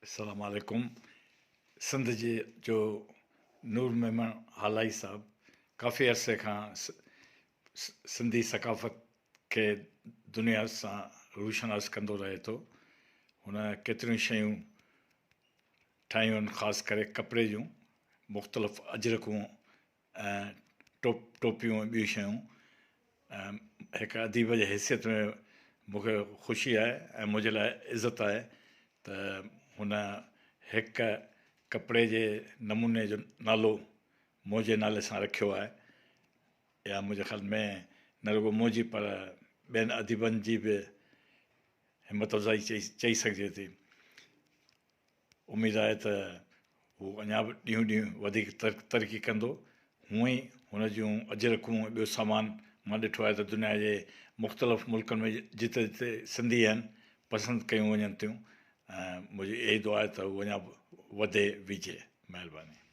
अस्सलाम वालेकुम। सिंध जे जो नूर मेमन हालाई साहब काफ़ी अरसे खां सिंधी सकाफ़त खे दुनिया सां रोशनास कंदो रहे थो। हुन केतिरियूं शयूं ठाहियूं आहिनि, ख़ासि करे कपिड़े जूं मुख़्तलिफ़ अजरकूं ऐं टोपियूं ऐं ॿियूं शयूं। हिकु अदीब जे हैसियत में मूंखे ख़ुशी आहे ऐं मुंहिंजे लाइ इज़त आहे त हुन हिक कपिड़े जे नमूने जो नालो मुंहिंजे नाले सां रखियो आहे। या मुंहिंजे ख़्याल में न रुॻो मुंहिंजी पर ॿियनि अदीबनि जी बि हिमत अफ़ज़ाई चई सघिजे थी। उमेदु आहे त हू अञा बि ॾींहों ॾींहुं वधीक तरक़ी कंदो। हूअं ई हुन जूं अजरकूं ॿियो सामान मां ॾिठो आहे त दुनिया जे मुख़्तलिफ़ मुल्कनि में जिते जिते सिंधी आहिनि पसंदि कयूं वञनि थियूं। ऐं मुंहिंजी इहा ई दुआ आहे त उहो अञा वधे विझे। महिरबानी।